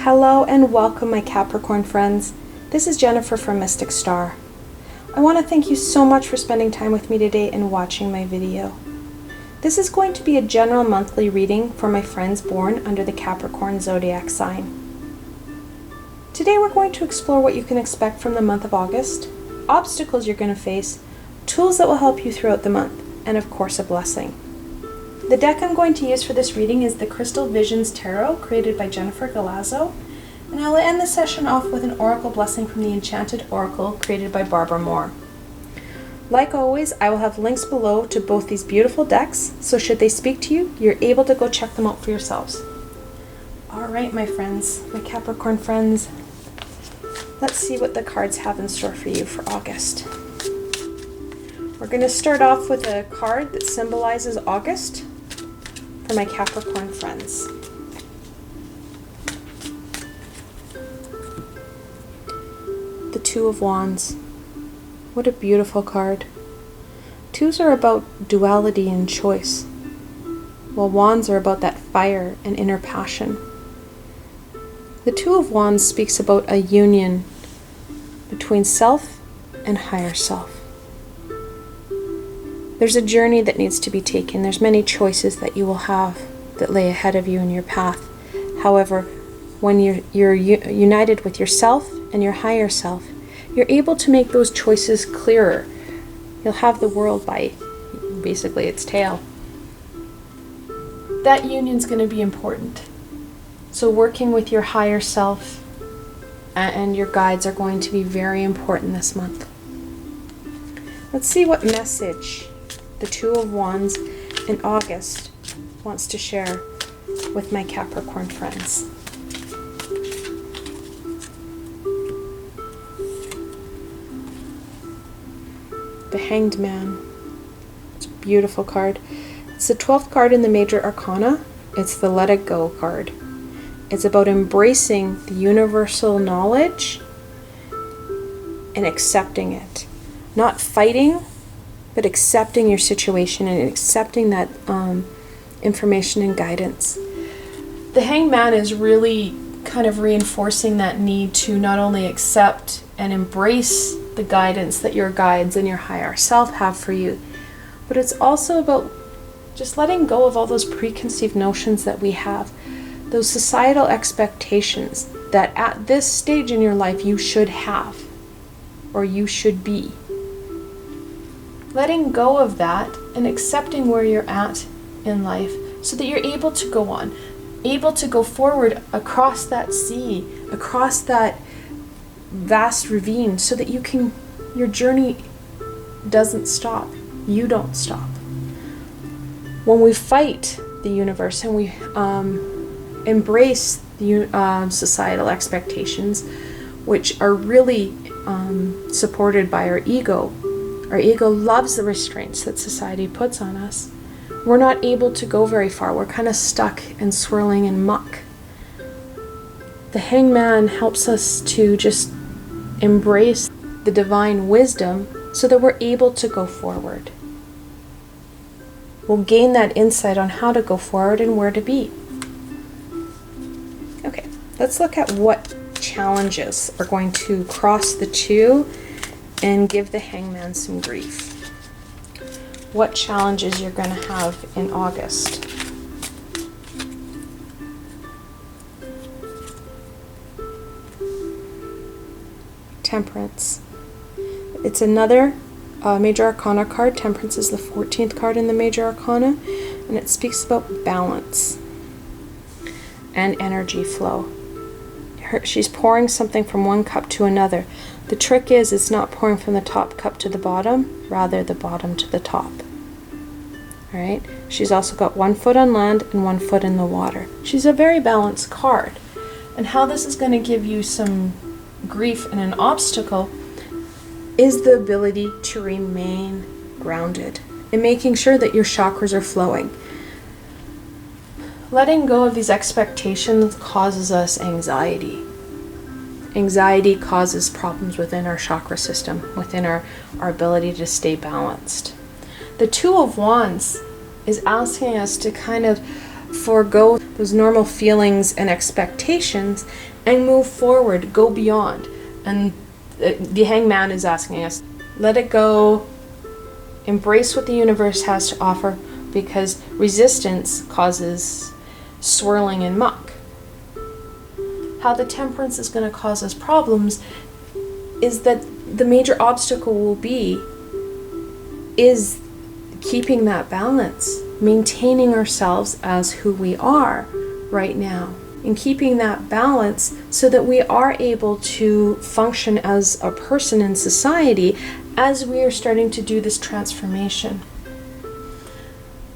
Hello and welcome, my Capricorn friends. This is Jennifer from Mystic Star. I want to thank you so much for spending time with me today and watching my video. This is going to be a general monthly reading for my friends born under the Capricorn zodiac sign. Today we're going to explore what you can expect from the month of August, obstacles you're going to face, tools that will help you throughout the month, and of course a blessing. The deck I'm going to use for this reading is the Crystal Visions Tarot, created by Jennifer Galazzo, and I'll end the session off with an oracle blessing from the Enchanted Oracle, created by Barbara Moore. Like always, I will have links below to both these beautiful decks, so should they speak to you, you're able to go check them out for yourselves. Alright, my friends, my Capricorn friends, let's see what the cards have in store for you for August. We're going to start off with a card that symbolizes August for my Capricorn friends. The Two of Wands. What a beautiful card. Twos are about duality and choice, while Wands are about that fire and inner passion. The Two of Wands speaks about a union between self and higher self. There's a journey that needs to be taken. There's many choices that you will have that lay ahead of you in your path. However, when you're united with yourself and your higher self, you're able to make those choices clearer. You'll have the world by basically its tail. That union's going to be important. So working with your higher self and your guides are going to be very important this month. Let's see what message the Two of Wands in August wants to share with my Capricorn friends. The Hanged Man. It's a beautiful card. It's the 12th card in the Major Arcana. It's the Let It Go card. It's about embracing the universal knowledge and accepting it. Not fighting, but accepting your situation and accepting that information and guidance. The Hangman is really kind of reinforcing that need to not only accept and embrace the guidance that your guides and your higher self have for you, but it's also about just letting go of all those preconceived notions that we have, those societal expectations that at this stage in your life you should have or you should be. Letting go of that and accepting where you're at in life so that you're able to go on, able to go forward across that sea, across that vast ravine, so that your journey doesn't stop. You don't stop. When we fight the universe and we embrace the societal expectations, which are really supported by our ego loves the restraints that society puts on us. We're not able to go very far. We're kind of stuck and swirling in muck. The Hangman helps us to just embrace the divine wisdom so that we're able to go forward. We'll gain that insight on how to go forward and where to be. Okay, let's look at what challenges are going to cross the two and give the Hangman some grief. What challenges you're going to have in August. Temperance. It's another Major Arcana card. Temperance is the 14th card in the Major Arcana, and it speaks about balance and energy flow. She's pouring something from one cup to another. The trick is it's not pouring from the top cup to the bottom, rather the bottom to the top. Alright? She's also got one foot on land and one foot in the water. She's a very balanced card. And how this is going to give you some grief and an obstacle is the ability to remain grounded and making sure that your chakras are flowing. Letting go of these expectations causes us anxiety. Anxiety causes problems within our chakra system, within our ability to stay balanced. The Two of Wands is asking us to kind of forego those normal feelings and expectations and move forward, go beyond. And the Hangman is asking us, let it go, embrace what the universe has to offer, because resistance causes swirling and muck. How the Temperance is going to cause us problems is that the major obstacle will be is keeping that balance, maintaining ourselves as who we are right now, and keeping that balance so that we are able to function as a person in society as we are starting to do this transformation.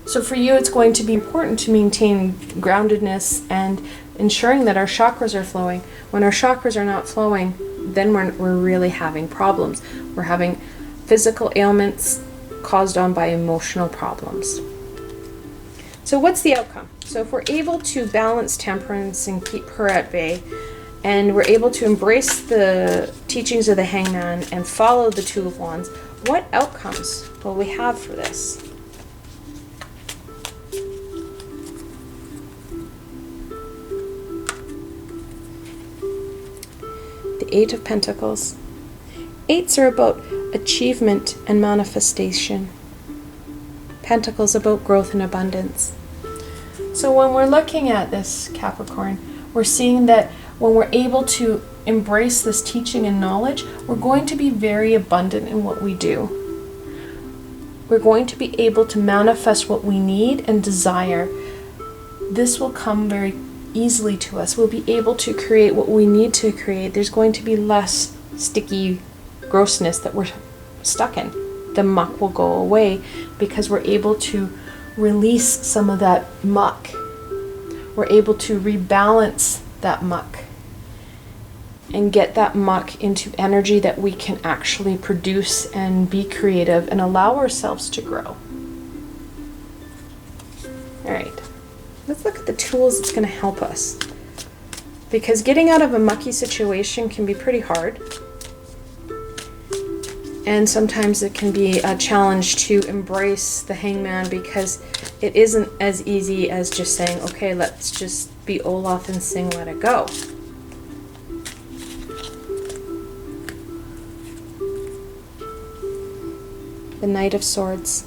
So for you, it's going to be important to maintain groundedness and ensuring that our chakras are flowing. When our chakras are not flowing, then we're really having problems. We're having physical ailments caused on by emotional problems. So what's the outcome? So if we're able to balance Temperance and keep her at bay, and we're able to embrace the teachings of the Hangman and follow the Two of Wands, what outcomes will we have for this? The Eight of Pentacles. Eights are about achievement and manifestation. Pentacles about growth and abundance. So when we're looking at this, Capricorn, we're seeing that when we're able to embrace this teaching and knowledge, we're going to be very abundant in what we do. We're going to be able to manifest what we need and desire. This will come very easily to us. We'll be able to create what we need to create. There's going to be less sticky grossness that we're stuck in. The muck will go away because we're able to release some of that muck. We're able to rebalance that muck and get that muck into energy that we can actually produce and be creative and allow ourselves to grow. All right, let's look at the tools that's going to help us, because getting out of a mucky situation can be pretty hard. And sometimes it can be a challenge to embrace the Hangman, because it isn't as easy as just saying, okay, let's just be Olaf and sing Let It Go. The Knight of Swords.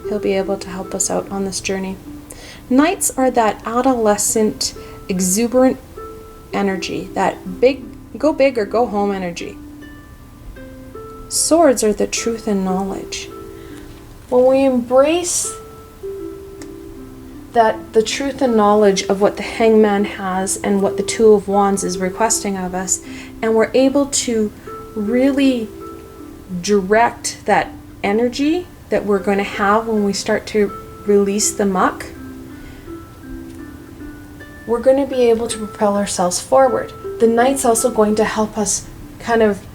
He'll be able to help us out on this journey. Knights are that adolescent, exuberant energy, that big, go big or go home energy. Swords are the truth and knowledge. When we embrace that the truth and knowledge of what the Hangman has and what the Two of Wands is requesting of us, and we're able to really direct that energy that we're going to have when we start to release the muck, we're going to be able to propel ourselves forward. The Knight's also going to help us kind of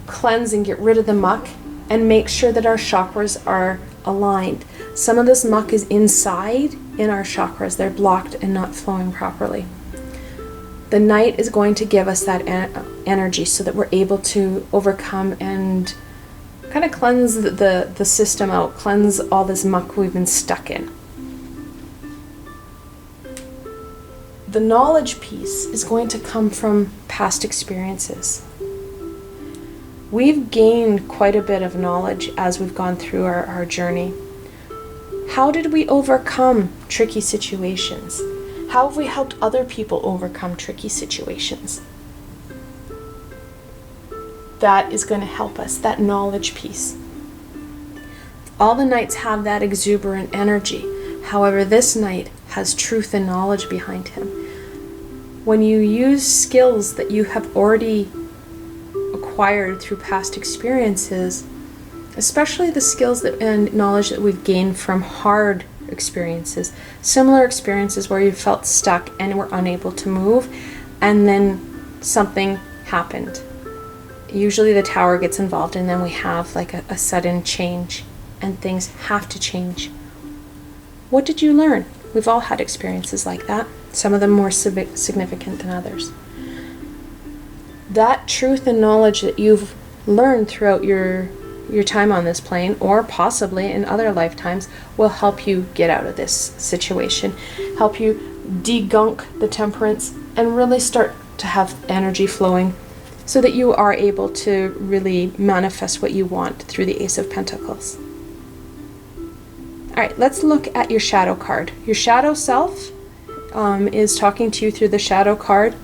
cleanse and get rid of the muck and make sure that our chakras are aligned. Some of this muck is inside in our chakras. They're blocked and not flowing properly. The Knight is going to give us that energy so that we're able to overcome and kind of cleanse the system out, cleanse all this muck we've been stuck in. The knowledge piece is going to come from past experiences. We've gained quite a bit of knowledge as we've gone through our journey. How did we overcome tricky situations? How have we helped other people overcome tricky situations? That is going to help us, that knowledge piece. All the Knights have that exuberant energy. However, this Knight has truth and knowledge behind him. When you use skills that you have already acquired through past experiences, especially the skills that and knowledge that we've gained from hard experiences, similar experiences where you felt stuck and were unable to move, and then something happened. Usually the Tower gets involved, and then we have like a sudden change, and things have to change. What did you learn? We've all had experiences like that, some of them more significant than others. That truth and knowledge that you've learned throughout your time on this plane, or possibly in other lifetimes, will help you get out of this situation, help you degunk the Temperance, and really start to have energy flowing so that you are able to really manifest what you want through the Ace of Pentacles. All right, let's look at your shadow card. Your shadow self is talking to you through the shadow card.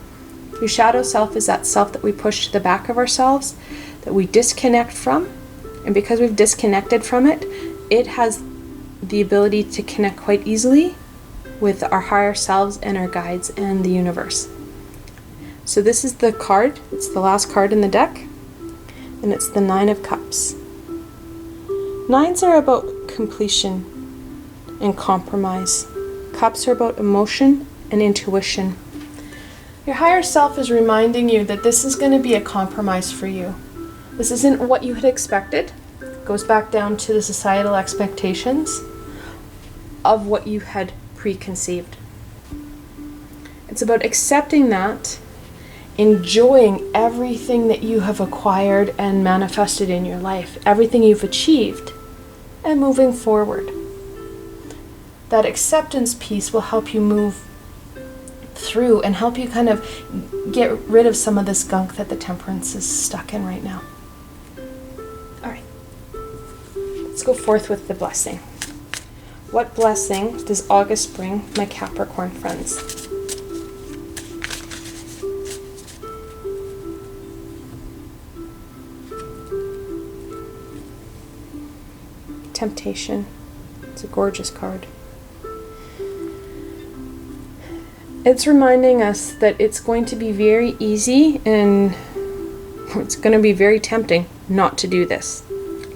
Your shadow self is that self that we push to the back of ourselves, that we disconnect from. And because we've disconnected from it, it has the ability to connect quite easily with our higher selves and our guides and the universe. So this is the card. It's the last card in the deck, and it's the Nine of Cups. Nines are about completion and compromise. Cups are about emotion and intuition. Your higher self is reminding you that this is going to be a compromise for you. This isn't what you had expected. It goes back down to the societal expectations of what you had preconceived. It's about accepting that, enjoying everything that you have acquired and manifested in your life, everything you've achieved, and moving forward. That acceptance piece will help you move through and help you kind of get rid of some of this gunk that the Temperance is stuck in right now. All right, let's go forth with the blessing. What blessing does August bring my Capricorn friends? Temptation. It's a gorgeous card. It's reminding us that it's going to be very easy and it's going to be very tempting not to do this.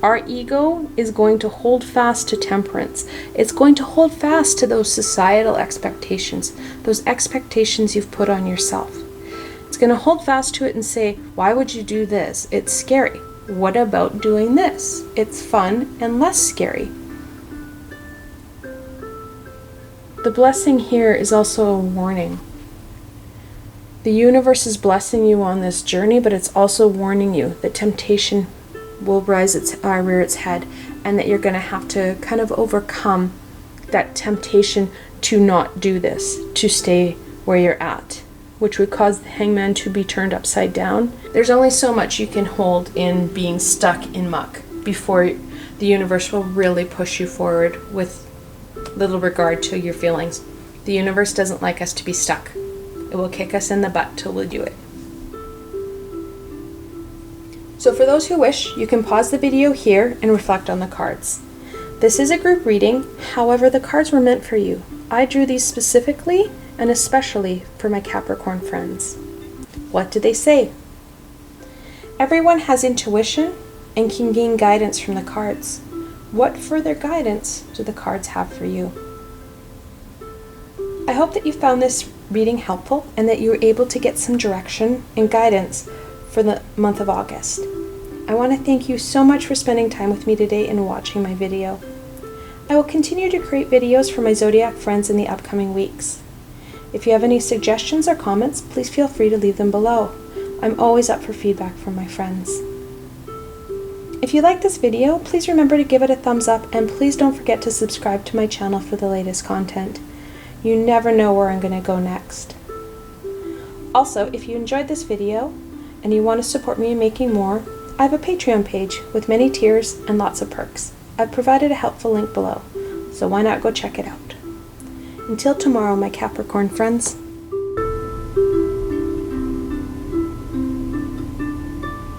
Our ego is going to hold fast to temperance. It's going to hold fast to those societal expectations, those expectations you've put on yourself. It's going to hold fast to it and say, why would you do this? It's scary. What about doing this? It's fun and less scary. The blessing here is also a warning. The universe is blessing you on this journey, but it's also warning you that temptation will rear its head, and that you're going to have to kind of overcome that temptation to not do this, to stay where you're at, which would cause the Hangman to be turned upside down. There's only so much you can hold in being stuck in muck before the universe will really push you forward with little regard to your feelings. The universe doesn't like us to be stuck. It will kick us in the butt till we do it. So for those who wish, you can pause the video here and reflect on the cards. This is a group reading, however the cards were meant for you. I drew these specifically and especially for my Capricorn friends. What do they say? Everyone has intuition and can gain guidance from the cards. What further guidance do the cards have for you? I hope that you found this reading helpful and that you were able to get some direction and guidance for the month of August. I want to thank you so much for spending time with me today and watching my video. I will continue to create videos for my zodiac friends in the upcoming weeks. If you have any suggestions or comments, please feel free to leave them below. I'm always up for feedback from my friends. If you like this video, please remember to give it a thumbs up, and please don't forget to subscribe to my channel for the latest content. You never know where I'm going to go next. Also, if you enjoyed this video and you want to support me in making more, I have a Patreon page with many tiers and lots of perks. I've provided a helpful link below, so why not go check it out. Until tomorrow, my Capricorn friends.